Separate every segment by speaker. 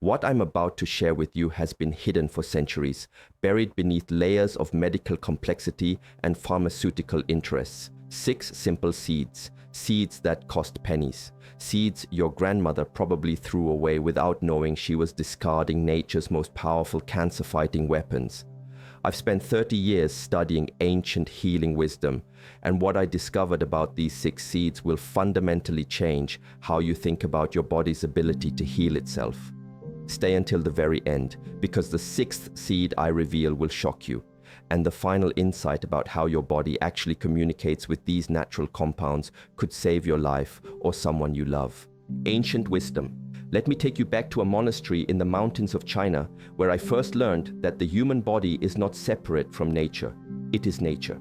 Speaker 1: What I'm about to share with you has been hidden for centuries, buried beneath layers of medical complexity and pharmaceutical interests. 6 simple seeds. Seeds that cost pennies. Seeds your grandmother probably threw away without knowing she was discarding nature's most powerful cancer-fighting weapons. I've spent 30 years studying ancient healing wisdom, and what I discovered about these 6 seeds will fundamentally change how you think about your body's ability to heal itself. Stay until the very end, because the 6th seed I reveal will shock you, and the final insight about how your body actually communicates with these natural compounds could save your life or someone you love. Ancient wisdom. Let me take you back to a monastery in the mountains of China, where I first learned that the human body is not separate from nature. It is nature.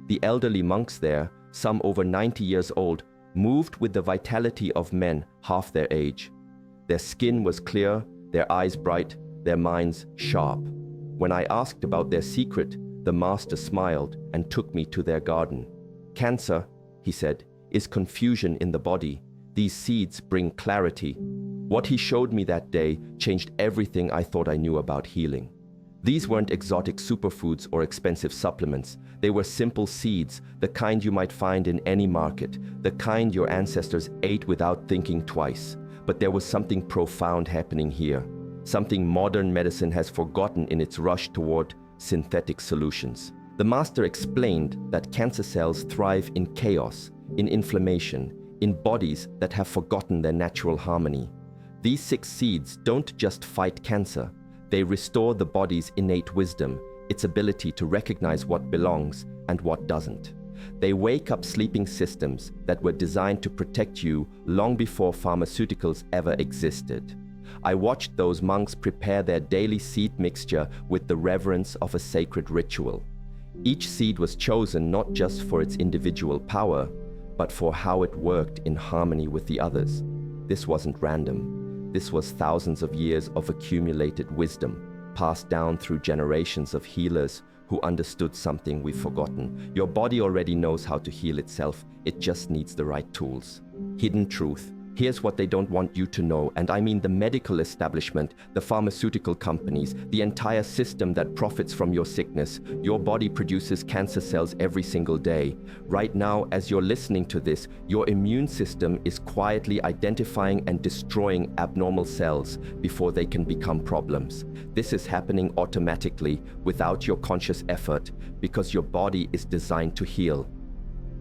Speaker 1: The elderly monks there, some over 90 years old, moved with the vitality of men half their age. Their skin was clear, their eyes bright, their minds sharp. When I asked about their secret, the master smiled and took me to their garden. "Cancer," he said, "is confusion in the body. These seeds bring clarity." What he showed me that day changed everything I thought I knew about healing. These weren't exotic superfoods or expensive supplements. They were simple seeds, the kind you might find in any market, the kind your ancestors ate without thinking twice. But there was something profound happening here, something modern medicine has forgotten in its rush toward synthetic solutions. The master explained that cancer cells thrive in chaos, in inflammation, in bodies that have forgotten their natural harmony. These 6 seeds don't just fight cancer, they restore the body's innate wisdom, its ability to recognize what belongs and what doesn't. They wake up sleeping systems that were designed to protect you long before pharmaceuticals ever existed. I watched those monks prepare their daily seed mixture with the reverence of a sacred ritual. Each seed was chosen not just for its individual power, but for how it worked in harmony with the others. This wasn't random. This was thousands of years of accumulated wisdom, passed down through generations of healers who understood something we've forgotten. Your body already knows how to heal itself, it just needs the right tools. Hidden truth. Here's what they don't want you to know, and I mean the medical establishment, the pharmaceutical companies, the entire system that profits from your sickness. Your body produces cancer cells every single day. Right now, as you're listening to this, your immune system is quietly identifying and destroying abnormal cells before they can become problems. This is happening automatically, without your conscious effort, because your body is designed to heal.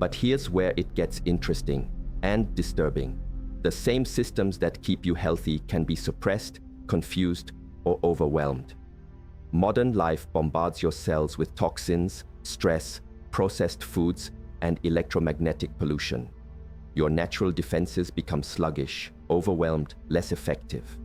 Speaker 1: But here's where it gets interesting and disturbing. The same systems that keep you healthy can be suppressed, confused, or overwhelmed. Modern life bombards your cells with toxins, stress, processed foods, and electromagnetic pollution. Your natural defenses become sluggish, overwhelmed, less effective.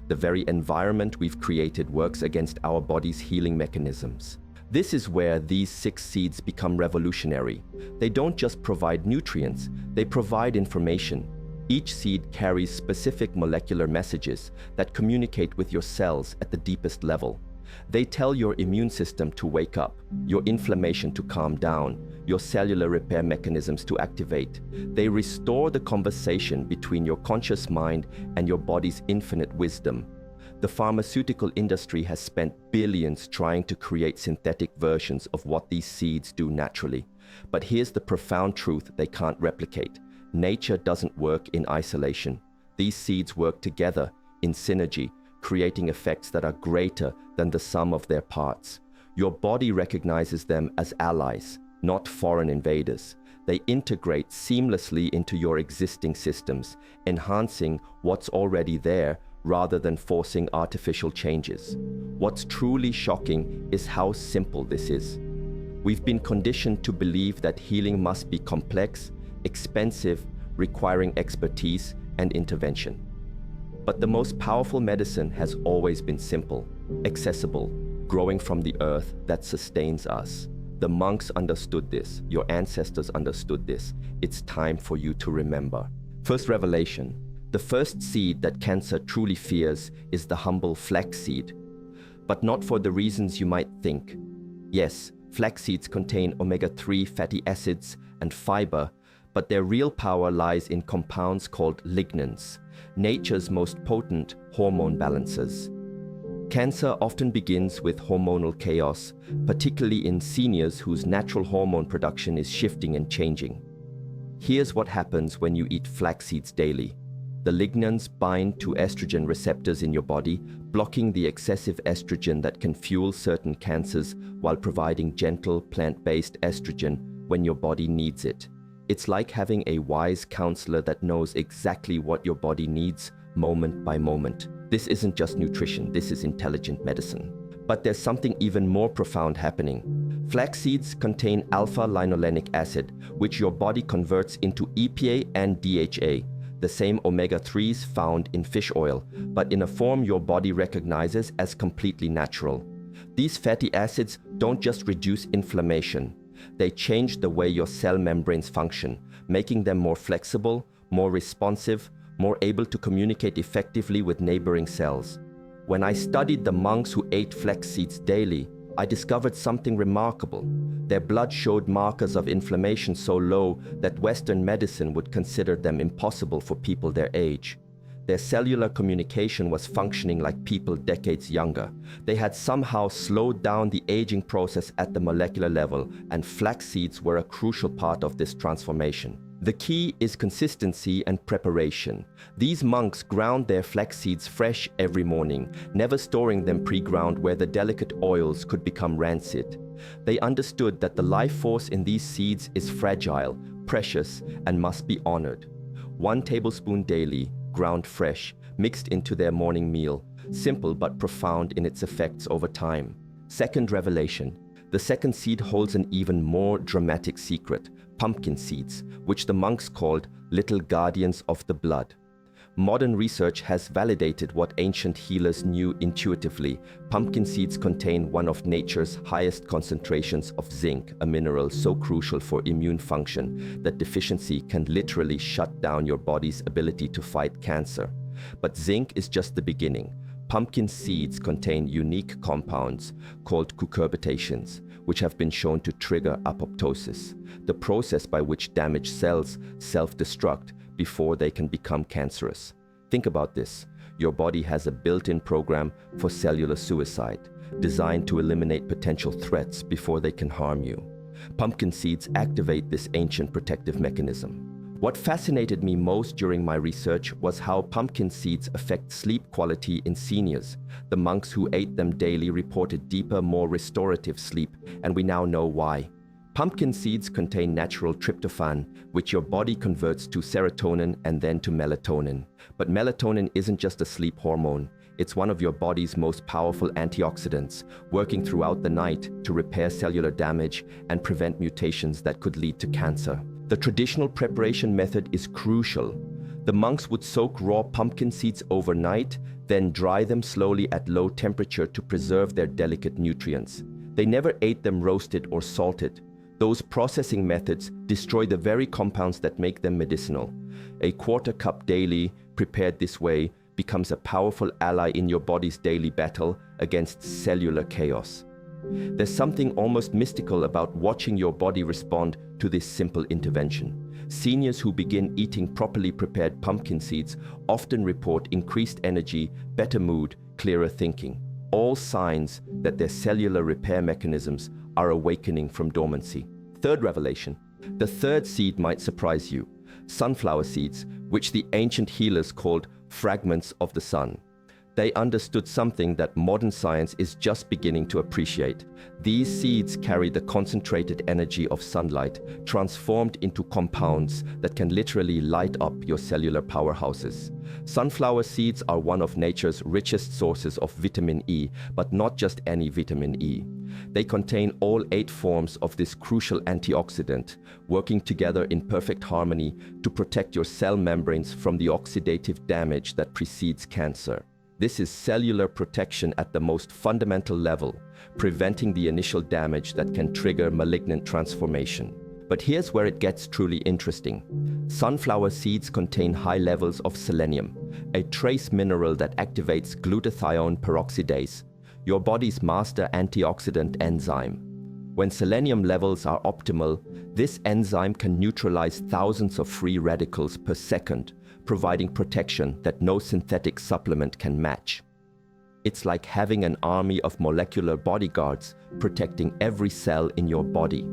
Speaker 1: The very environment we've created works against our body's healing mechanisms. This is where these 6 seeds become revolutionary. They don't just provide nutrients, they provide information. Each seed carries specific molecular messages that communicate with your cells at the deepest level. They tell your immune system to wake up, your inflammation to calm down, your cellular repair mechanisms to activate. They restore the conversation between your conscious mind and your body's infinite wisdom. The pharmaceutical industry has spent billions trying to create synthetic versions of what these seeds do naturally. But here's the profound truth they can't replicate. Nature doesn't work in isolation. These seeds work together, in synergy, creating effects that are greater than the sum of their parts. Your body recognizes them as allies, not foreign invaders. They integrate seamlessly into your existing systems, enhancing what's already there rather than forcing artificial changes. What's truly shocking is how simple this is. We've been conditioned to believe that healing must be complex, expensive, requiring expertise and intervention. But the most powerful medicine has always been simple, accessible, growing from the earth that sustains us. The monks understood this, your ancestors understood this. It's time for you to remember. First revelation. The first seed that cancer truly fears is the humble flax seed. But not for the reasons you might think. Yes, flax seeds contain omega-3 fatty acids and fiber, but their real power lies in compounds called lignans, nature's most potent hormone balancers. Cancer often begins with hormonal chaos, particularly in seniors whose natural hormone production is shifting and changing. Here's what happens when you eat flax seeds daily. The lignans bind to estrogen receptors in your body, blocking the excessive estrogen that can fuel certain cancers while providing gentle plant-based estrogen when your body needs it. It's like having a wise counselor that knows exactly what your body needs moment by moment. This isn't just nutrition, this is intelligent medicine. But there's something even more profound happening. Flax seeds contain alpha-linolenic acid, which your body converts into EPA and DHA, the same omega-3s found in fish oil, but in a form your body recognizes as completely natural. These fatty acids don't just reduce inflammation, they change the way your cell membranes function, making them more flexible, more responsive, more able to communicate effectively with neighboring cells. When I studied the monks who ate flax seeds daily, I discovered something remarkable. Their blood showed markers of inflammation so low that Western medicine would consider them impossible for people their age. Their cellular communication was functioning like people decades younger. They had somehow slowed down the aging process at the molecular level, and flax seeds were a crucial part of this transformation. The key is consistency and preparation. These monks ground their flax seeds fresh every morning, never storing them pre-ground where the delicate oils could become rancid. They understood that the life force in these seeds is fragile, precious, and must be honored. 1 tablespoon daily, ground fresh, mixed into their morning meal, simple but profound in its effects over time. Second revelation. The second seed holds an even more dramatic secret: pumpkin seeds, which the monks called little guardians of the blood. Modern research has validated what ancient healers knew intuitively. Pumpkin seeds contain one of nature's highest concentrations of zinc, a mineral so crucial for immune function that deficiency can literally shut down your body's ability to fight cancer. But zinc is just the beginning. Pumpkin seeds contain unique compounds called cucurbitaceans, which have been shown to trigger apoptosis, the process by which damaged cells self-destruct before they can become cancerous. Think about this. Your body has a built-in program for cellular suicide, designed to eliminate potential threats before they can harm you. Pumpkin seeds activate this ancient protective mechanism. What fascinated me most during my research was how pumpkin seeds affect sleep quality in seniors. The monks who ate them daily reported deeper, more restorative sleep, and we now know why. Pumpkin seeds contain natural tryptophan, which your body converts to serotonin and then to melatonin. But melatonin isn't just a sleep hormone. It's one of your body's most powerful antioxidants, working throughout the night to repair cellular damage and prevent mutations that could lead to cancer. The traditional preparation method is crucial. The monks would soak raw pumpkin seeds overnight, then dry them slowly at low temperature to preserve their delicate nutrients. They never ate them roasted or salted. Those processing methods destroy the very compounds that make them medicinal. A quarter cup daily, prepared this way, becomes a powerful ally in your body's daily battle against cellular chaos. There's something almost mystical about watching your body respond to this simple intervention. Seniors who begin eating properly prepared pumpkin seeds often report increased energy, better mood, clearer thinking. All signs that their cellular repair mechanisms are awakening from dormancy. Third revelation. The third seed might surprise you. Sunflower seeds, which the ancient healers called fragments of the sun. They understood something that modern science is just beginning to appreciate. These seeds carry the concentrated energy of sunlight, transformed into compounds that can literally light up your cellular powerhouses. Sunflower seeds are one of nature's richest sources of vitamin E, but not just any vitamin E. They contain all 8 forms of this crucial antioxidant, working together in perfect harmony to protect your cell membranes from the oxidative damage that precedes cancer. This is cellular protection at the most fundamental level, preventing the initial damage that can trigger malignant transformation. But here's where it gets truly interesting. Sunflower seeds contain high levels of selenium, a trace mineral that activates glutathione peroxidase, your body's master antioxidant enzyme. When selenium levels are optimal, this enzyme can neutralize thousands of free radicals per second, providing protection that no synthetic supplement can match. It's like having an army of molecular bodyguards protecting every cell in your body.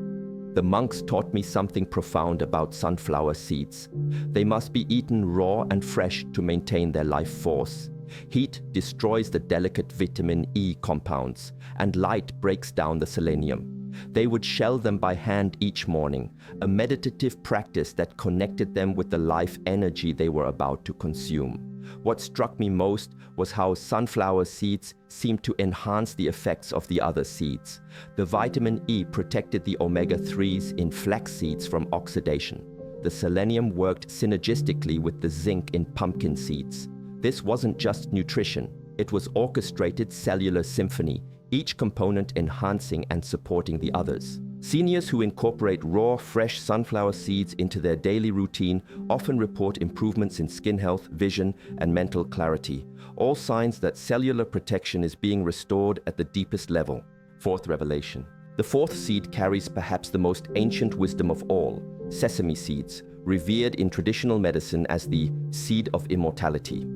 Speaker 1: The monks taught me something profound about sunflower seeds. They must be eaten raw and fresh to maintain their life force. Heat destroys the delicate vitamin E compounds, and light breaks down the selenium. They would shell them by hand each morning, a meditative practice that connected them with the life energy they were about to consume. What struck me most was how sunflower seeds seemed to enhance the effects of the other seeds. The vitamin E protected the omega-3s in flax seeds from oxidation. The selenium worked synergistically with the zinc in pumpkin seeds. This wasn't just nutrition, it was orchestrated cellular symphony, each component enhancing and supporting the others. Seniors who incorporate raw, fresh sunflower seeds into their daily routine often report improvements in skin health, vision, and mental clarity, all signs that cellular protection is being restored at the deepest level. Fourth revelation. The fourth seed carries perhaps the most ancient wisdom of all, sesame seeds, revered in traditional medicine as the seed of immortality.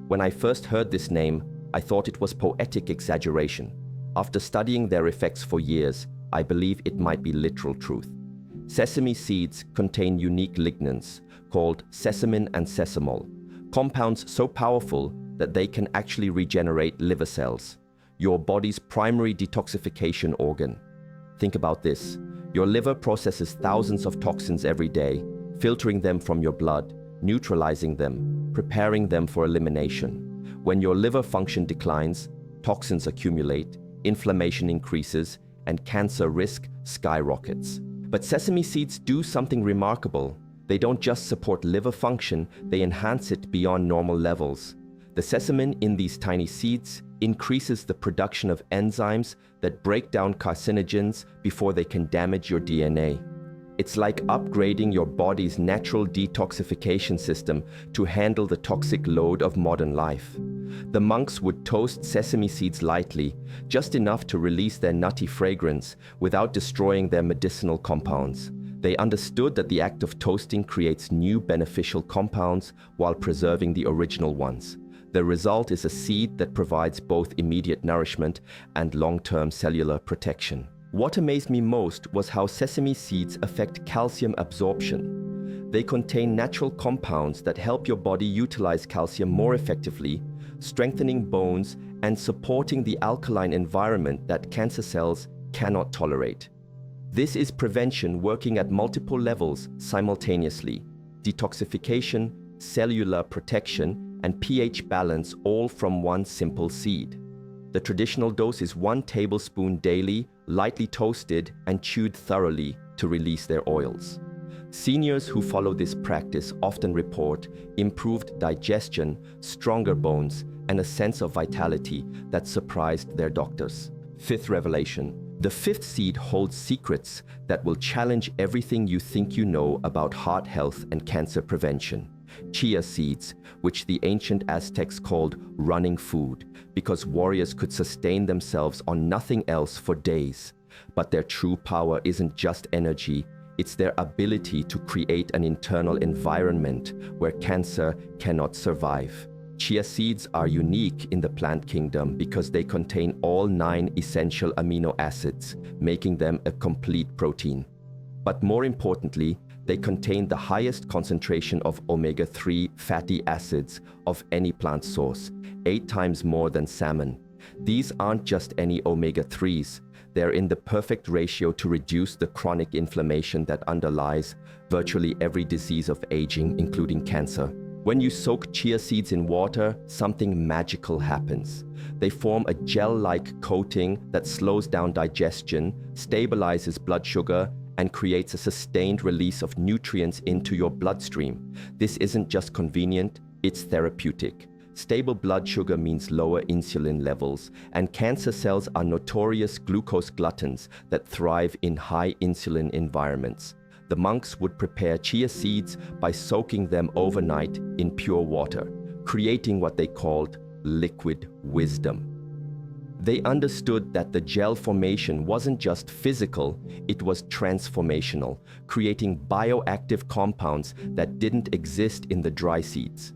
Speaker 1: When I first heard this name, I thought it was poetic exaggeration. After studying their effects for years, I believe it might be literal truth. Sesame seeds contain unique lignans called sesamin and sesamol, compounds so powerful that they can actually regenerate liver cells, your body's primary detoxification organ. Think about this. Your liver processes thousands of toxins every day, filtering them from your blood, neutralizing them, preparing them for elimination. When your liver function declines, toxins accumulate, inflammation increases, and cancer risk skyrockets. But sesame seeds do something remarkable. They don't just support liver function, they enhance it beyond normal levels. The sesamin in these tiny seeds increases the production of enzymes that break down carcinogens before they can damage your DNA. It's like upgrading your body's natural detoxification system to handle the toxic load of modern life. The monks would toast sesame seeds lightly, just enough to release their nutty fragrance without destroying their medicinal compounds. They understood that the act of toasting creates new beneficial compounds while preserving the original ones. The result is a seed that provides both immediate nourishment and long-term cellular protection. What amazed me most was how sesame seeds affect calcium absorption. They contain natural compounds that help your body utilize calcium more effectively, strengthening bones and supporting the alkaline environment that cancer cells cannot tolerate. This is prevention working at multiple levels simultaneously: detoxification, cellular protection, and pH balance, all from one simple seed. The traditional dose is 1 tablespoon daily, lightly toasted and chewed thoroughly to release their oils. Seniors who follow this practice often report improved digestion, stronger bones, and a sense of vitality that surprised their doctors. Fifth revelation. The fifth seed holds secrets that will challenge everything you think you know about heart health and cancer prevention. Chia seeds, which the ancient Aztecs called running food, because warriors could sustain themselves on nothing else for days. But their true power isn't just energy, it's their ability to create an internal environment where cancer cannot survive. Chia seeds are unique in the plant kingdom because they contain all 9 essential amino acids, making them a complete protein. But more importantly, they contain the highest concentration of omega-3 fatty acids of any plant source, 8 times more than salmon. These aren't just any omega-3s, they're in the perfect ratio to reduce the chronic inflammation that underlies virtually every disease of aging, including cancer. When you soak chia seeds in water, something magical happens. They form a gel-like coating that slows down digestion, stabilizes blood sugar, and creates a sustained release of nutrients into your bloodstream. This isn't just convenient, it's therapeutic. Stable blood sugar means lower insulin levels, and cancer cells are notorious glucose gluttons that thrive in high insulin environments. The monks would prepare chia seeds by soaking them overnight in pure water, creating what they called liquid wisdom. They understood that the gel formation wasn't just physical, it was transformational, creating bioactive compounds that didn't exist in the dry seeds.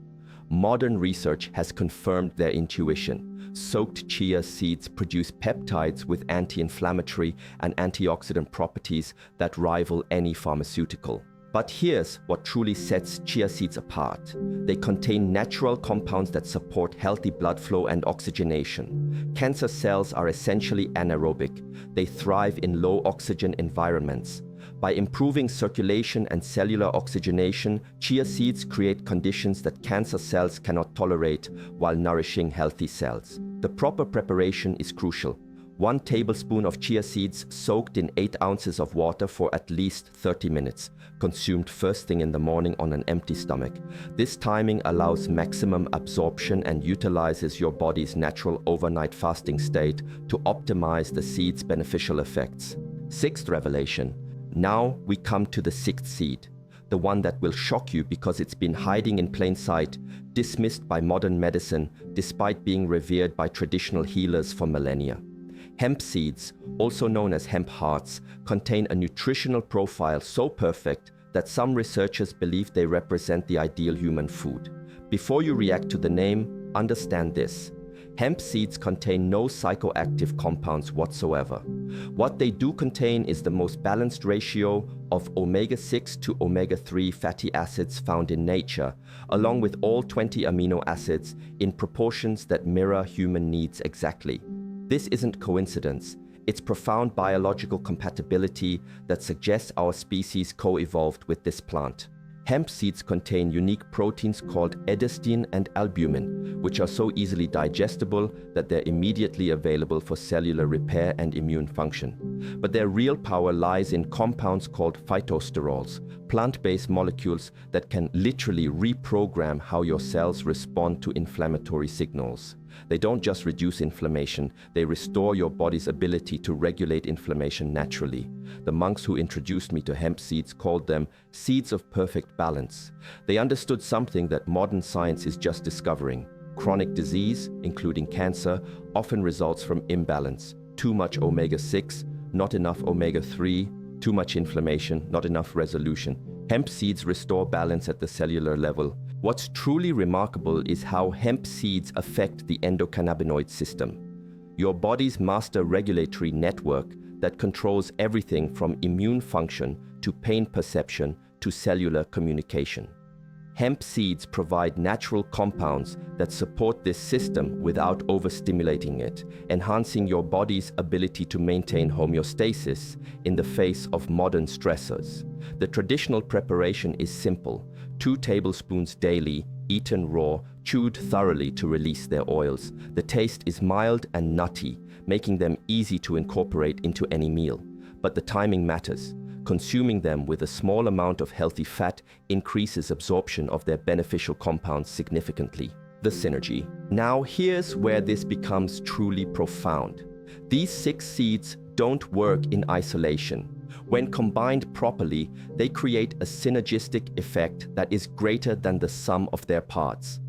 Speaker 1: Modern research has confirmed their intuition. Soaked chia seeds produce peptides with anti-inflammatory and antioxidant properties that rival any pharmaceutical. But here's what truly sets chia seeds apart. They contain natural compounds that support healthy blood flow and oxygenation. Cancer cells are essentially anaerobic. They thrive in low oxygen environments. By improving circulation and cellular oxygenation, chia seeds create conditions that cancer cells cannot tolerate while nourishing healthy cells. The proper preparation is crucial. 1 tablespoon of chia seeds soaked in 8 ounces of water for at least 30 minutes, consumed first thing in the morning on an empty stomach. This timing allows maximum absorption and utilizes your body's natural overnight fasting state to optimize the seed's beneficial effects. Sixth revelation. Now we come to the 6th seed, the one that will shock you because it's been hiding in plain sight, dismissed by modern medicine despite being revered by traditional healers for millennia. Hemp seeds, also known as hemp hearts, contain a nutritional profile so perfect that some researchers believe they represent the ideal human food. Before you react to the name, understand this. Hemp seeds contain no psychoactive compounds whatsoever. What they do contain is the most balanced ratio of omega-6 to omega-3 fatty acids found in nature, along with all 20 amino acids in proportions that mirror human needs exactly. This isn't coincidence. It's profound biological compatibility that suggests our species co-evolved with this plant. Hemp seeds contain unique proteins called edestin and albumin, which are so easily digestible that they're immediately available for cellular repair and immune function. But their real power lies in compounds called phytosterols, plant-based molecules that can literally reprogram how your cells respond to inflammatory signals. They don't just reduce inflammation, they restore your body's ability to regulate inflammation naturally. The monks who introduced me to hemp seeds called them seeds of perfect balance. They understood something that modern science is just discovering. Chronic disease, including cancer, often results from imbalance. Too much omega-6, not enough omega-3, too much inflammation, not enough resolution. Hemp seeds restore balance at the cellular level. What's truly remarkable is how hemp seeds affect the endocannabinoid system, your body's master regulatory network that controls everything from immune function to pain perception to cellular communication. Hemp seeds provide natural compounds that support this system without overstimulating it, enhancing your body's ability to maintain homeostasis in the face of modern stressors. The traditional preparation is simple. 2 tablespoons daily, eaten raw, chewed thoroughly to release their oils. The taste is mild and nutty, making them easy to incorporate into any meal. But the timing matters. Consuming them with a small amount of healthy fat increases absorption of their beneficial compounds significantly. The synergy. Now here's where this becomes truly profound. These 6 seeds don't work in isolation. When combined properly, they create a synergistic effect that is greater than the sum of their parts.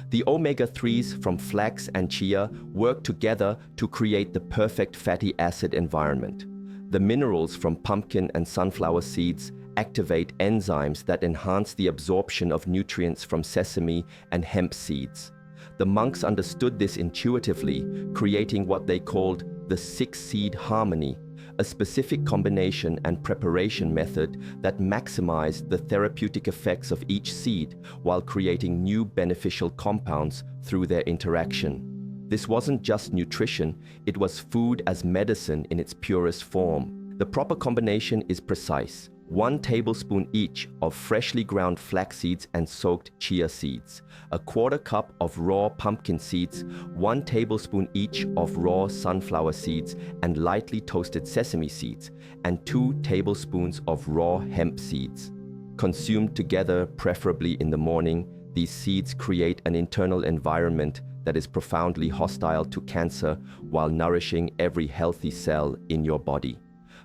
Speaker 1: The omega-3s from flax and chia work together to create the perfect fatty acid environment. The minerals from pumpkin and sunflower seeds activate enzymes that enhance the absorption of nutrients from sesame and hemp seeds. The monks understood this intuitively, creating what they called the 6-seed harmony, a specific combination and preparation method that maximized the therapeutic effects of each seed while creating new beneficial compounds through their interaction. This wasn't just nutrition, it was food as medicine in its purest form. The proper combination is precise. 1 tablespoon each of freshly ground flax seeds and soaked chia seeds, a 1/4 cup of raw pumpkin seeds, 1 tablespoon each of raw sunflower seeds and lightly toasted sesame seeds, and 2 tablespoons of raw hemp seeds. Consumed together, preferably in the morning, these seeds create an internal environment that is profoundly hostile to cancer while nourishing every healthy cell in your body.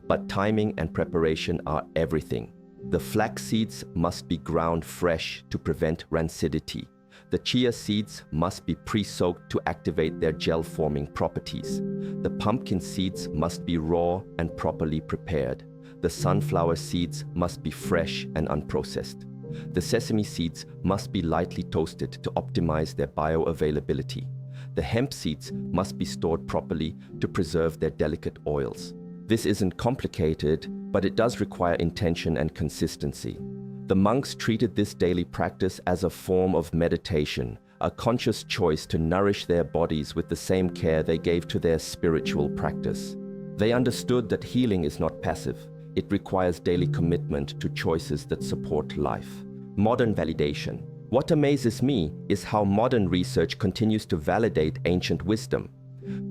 Speaker 1: But timing and preparation are everything. The flax seeds must be ground fresh to prevent rancidity. The chia seeds must be pre-soaked to activate their gel-forming properties. The pumpkin seeds must be raw and properly prepared. The sunflower seeds must be fresh and unprocessed. The sesame seeds must be lightly toasted to optimize their bioavailability. The hemp seeds must be stored properly to preserve their delicate oils. This isn't complicated, but it does require intention and consistency. The monks treated this daily practice as a form of meditation, a conscious choice to nourish their bodies with the same care they gave to their spiritual practice. They understood that healing is not passive. It requires daily commitment to choices that support life. Modern validation. What amazes me is how modern research continues to validate ancient wisdom.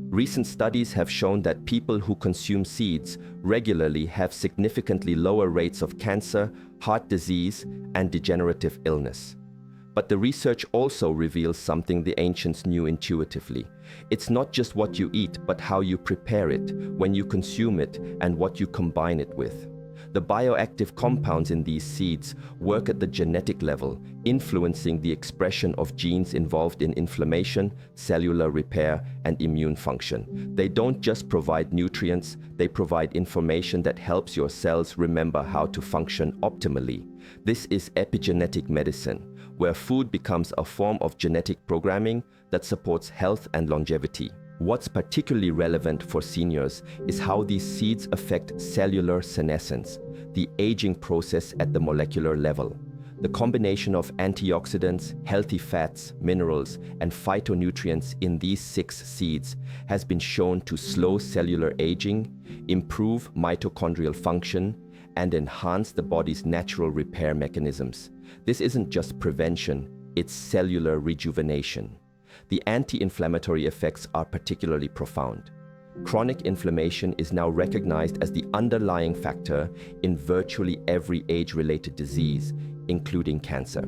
Speaker 1: Recent studies have shown that people who consume seeds regularly have significantly lower rates of cancer, heart disease, and degenerative illness. But the research also reveals something the ancients knew intuitively. It's not just what you eat, but how you prepare it, when you consume it, and what you combine it with. The bioactive compounds in these seeds work at the genetic level, influencing the expression of genes involved in inflammation, cellular repair, and immune function. They don't just provide nutrients, they provide information that helps your cells remember how to function optimally. This is epigenetic medicine, where food becomes a form of genetic programming that supports health and longevity. What's particularly relevant for seniors is how these seeds affect cellular senescence, the aging process at the molecular level. The combination of antioxidants, healthy fats, minerals, and phytonutrients in these 6 seeds has been shown to slow cellular aging, improve mitochondrial function, and enhance the body's natural repair mechanisms. This isn't just prevention, it's cellular rejuvenation. The anti-inflammatory effects are particularly profound. Chronic inflammation is now recognized as the underlying factor in virtually every age-related disease, including cancer.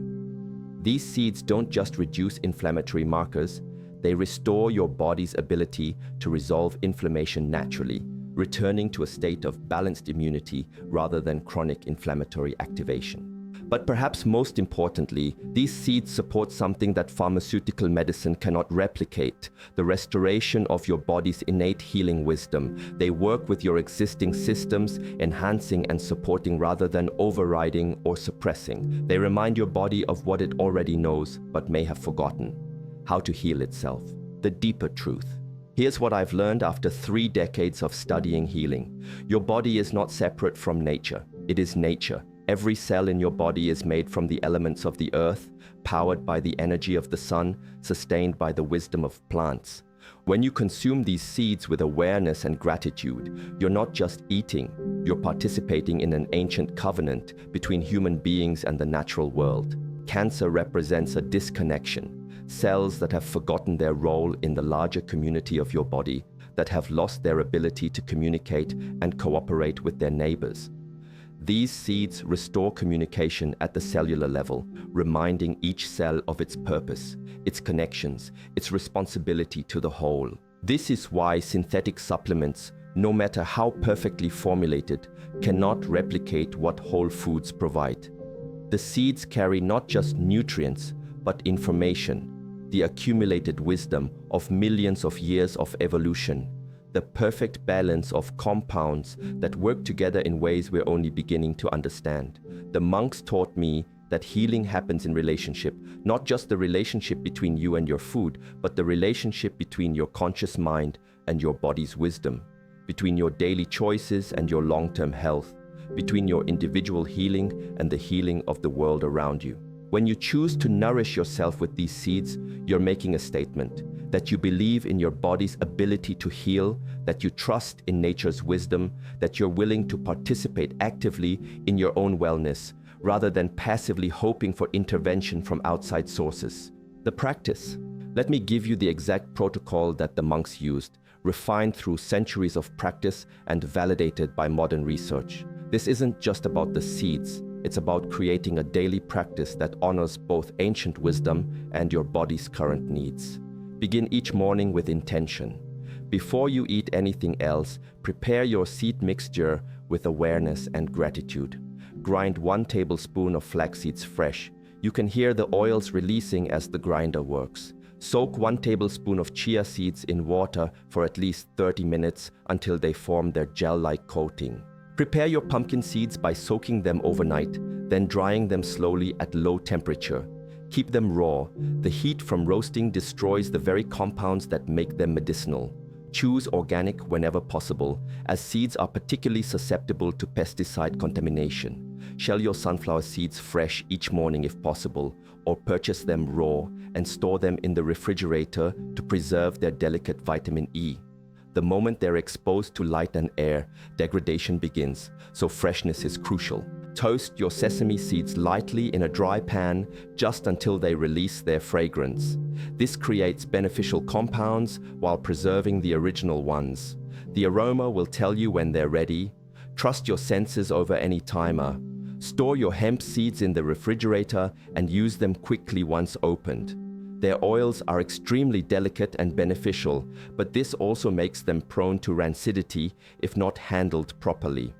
Speaker 1: These seeds don't just reduce inflammatory markers, they restore your body's ability to resolve inflammation naturally, returning to a state of balanced immunity rather than chronic inflammatory activation. But perhaps most importantly, these seeds support something that pharmaceutical medicine cannot replicate: the restoration of your body's innate healing wisdom. They work with your existing systems, enhancing and supporting rather than overriding or suppressing. They remind your body of what it already knows but may have forgotten: how to heal itself. The deeper truth. Here's what I've learned after 3 decades of studying healing. Your body is not separate from nature. It is nature. Every cell in your body is made from the elements of the earth, powered by the energy of the sun, sustained by the wisdom of plants. When you consume these seeds with awareness and gratitude, you're not just eating, you're participating in an ancient covenant between human beings and the natural world. Cancer represents a disconnection, cells that have forgotten their role in the larger community of your body, that have lost their ability to communicate and cooperate with their neighbors. These seeds restore communication at the cellular level, reminding each cell of its purpose, its connections, its responsibility to the whole. This is why synthetic supplements, no matter how perfectly formulated, cannot replicate what whole foods provide. The seeds carry not just nutrients, but information, the accumulated wisdom of millions of years of evolution, the perfect balance of compounds that work together in ways we're only beginning to understand. The monks taught me that healing happens in relationship, not just the relationship between you and your food, but the relationship between your conscious mind and your body's wisdom, between your daily choices and your long-term health, between your individual healing and the healing of the world around you. When you choose to nourish yourself with these seeds, you're making a statement that you believe in your body's ability to heal, that you trust in nature's wisdom, that you're willing to participate actively in your own wellness, rather than passively hoping for intervention from outside sources. The practice. Let me give you the exact protocol that the monks used, refined through centuries of practice and validated by modern research. This isn't just about the seeds. It's about creating a daily practice that honors both ancient wisdom and your body's current needs. Begin each morning with intention. Before you eat anything else, prepare your seed mixture with awareness and gratitude. Grind 1 tablespoon of flax seeds fresh. You can hear the oils releasing as the grinder works. Soak 1 tablespoon of chia seeds in water for at least 30 minutes until they form their gel-like coating. Prepare your pumpkin seeds by soaking them overnight, then drying them slowly at low temperature. Keep them raw. The heat from roasting destroys the very compounds that make them medicinal. Choose organic whenever possible, as seeds are particularly susceptible to pesticide contamination. Shell your sunflower seeds fresh each morning if possible, or purchase them raw and store them in the refrigerator to preserve their delicate vitamin E. The moment they're exposed to light and air, degradation begins, so freshness is crucial. Toast your sesame seeds lightly in a dry pan just until they release their fragrance. This creates beneficial compounds while preserving the original ones. The aroma will tell you when they're ready. Trust your senses over any timer. Store your hemp seeds in the refrigerator and use them quickly once opened. Their oils are extremely delicate and beneficial, but this also makes them prone to rancidity if not handled properly.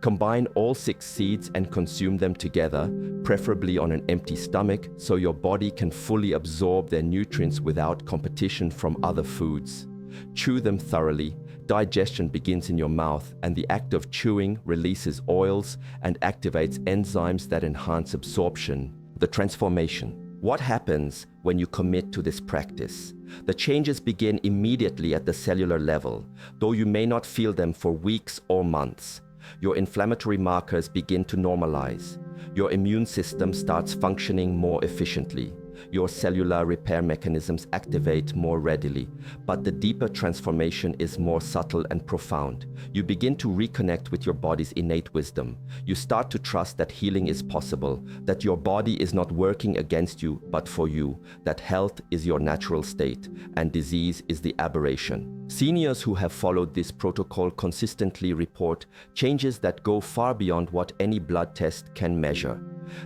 Speaker 1: Combine all 6 seeds and consume them together, preferably on an empty stomach, so your body can fully absorb their nutrients without competition from other foods. Chew them thoroughly. Digestion begins in your mouth, and the act of chewing releases oils and activates enzymes that enhance absorption. The transformation. What happens when you commit to this practice? The changes begin immediately at the cellular level, though you may not feel them for weeks or months. Your inflammatory markers begin to normalize. Your immune system starts functioning more efficiently. Your cellular repair mechanisms activate more readily, but the deeper transformation is more subtle and profound. You begin to reconnect with your body's innate wisdom. You start to trust that healing is possible, that your body is not working against you but for you, that health is your natural state and disease is the aberration. Seniors who have followed this protocol consistently report changes that go far beyond what any blood test can measure.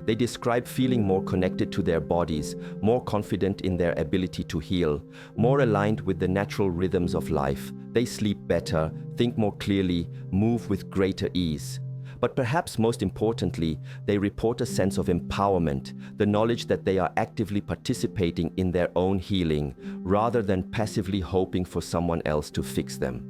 Speaker 1: They describe feeling more connected to their bodies, more confident in their ability to heal, more aligned with the natural rhythms of life. They sleep better, think more clearly, move with greater ease. But perhaps most importantly, they report a sense of empowerment, the knowledge that they are actively participating in their own healing, rather than passively hoping for someone else to fix them.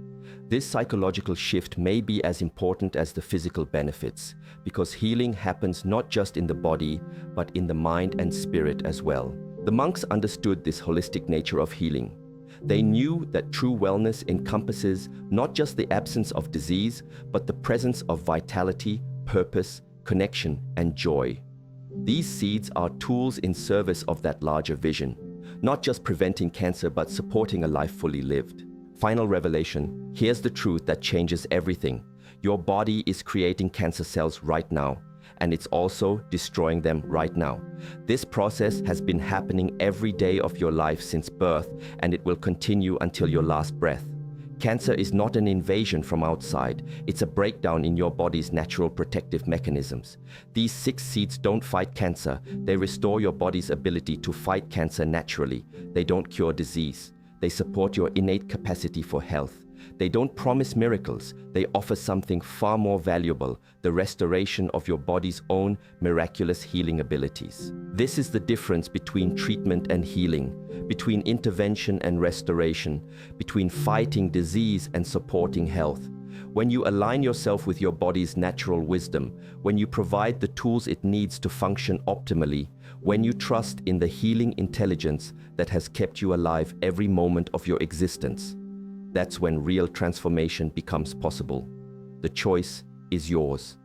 Speaker 1: This psychological shift may be as important as the physical benefits, because healing happens not just in the body, but in the mind and spirit as well. The monks understood this holistic nature of healing. They knew that true wellness encompasses not just the absence of disease, but the presence of vitality, purpose, connection, and joy. These seeds are tools in service of that larger vision, not just preventing cancer, but supporting a life fully lived. Final revelation, here's the truth that changes everything. Your body is creating cancer cells right now, and it's also destroying them right now. This process has been happening every day of your life since birth, and it will continue until your last breath. Cancer is not an invasion from outside, it's a breakdown in your body's natural protective mechanisms. These 6 seeds don't fight cancer, they restore your body's ability to fight cancer naturally. They don't cure disease. They support your innate capacity for health. They don't promise miracles, they offer something far more valuable, the restoration of your body's own miraculous healing abilities. This is the difference between treatment and healing, between intervention and restoration, between fighting disease and supporting health. When you align yourself with your body's natural wisdom, when you provide the tools it needs to function optimally, when you trust in the healing intelligence that has kept you alive every moment of your existence, that's when real transformation becomes possible. The choice is yours.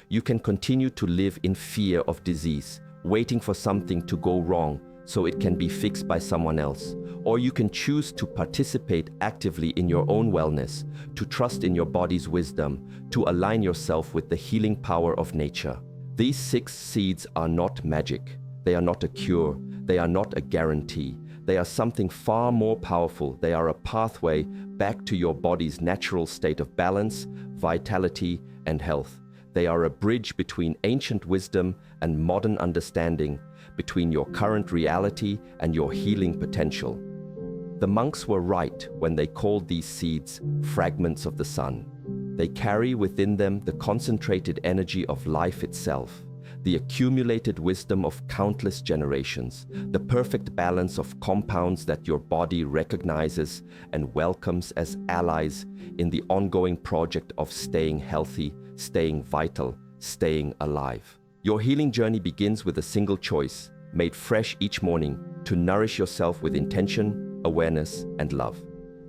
Speaker 1: You can continue to live in fear of disease, waiting for something to go wrong so it can be fixed by someone else. Or you can choose to participate actively in your own wellness, to trust in your body's wisdom, to align yourself with the healing power of nature. These 6 seeds are not magic. They are not a cure. They are not a guarantee. They are something far more powerful. They are a pathway back to your body's natural state of balance, vitality, and health. They are a bridge between ancient wisdom and modern understanding, between your current reality and your healing potential. The monks were right when they called these seeds fragments of the sun. They carry within them the concentrated energy of life itself. the accumulated wisdom of countless generations, the perfect balance of compounds that your body recognizes and welcomes as allies in the ongoing project of staying healthy, staying vital, staying alive. Your healing journey begins with a single choice, made fresh each morning, to nourish yourself with intention, awareness, and love.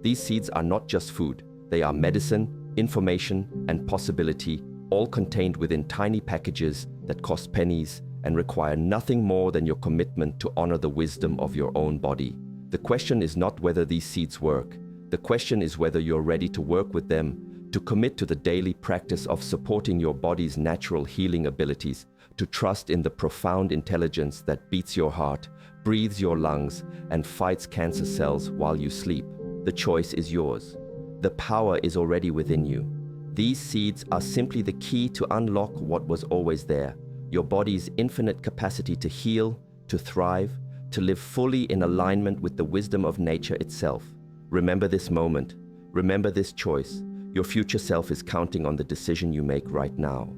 Speaker 1: These seeds are not just food, they are medicine, information, and possibility, all contained within tiny packages that cost pennies and require nothing more than your commitment to honor the wisdom of your own body. The question is not whether these seeds work. The question is whether you're ready to work with them, to commit to the daily practice of supporting your body's natural healing abilities, to trust in the profound intelligence that beats your heart, breathes your lungs, and fights cancer cells while you sleep. The choice is yours. The power is already within you. These seeds are simply the key to unlock what was always there, your body's infinite capacity to heal, to thrive, to live fully in alignment with the wisdom of nature itself. Remember this moment. Remember this choice. Your future self is counting on the decision you make right now.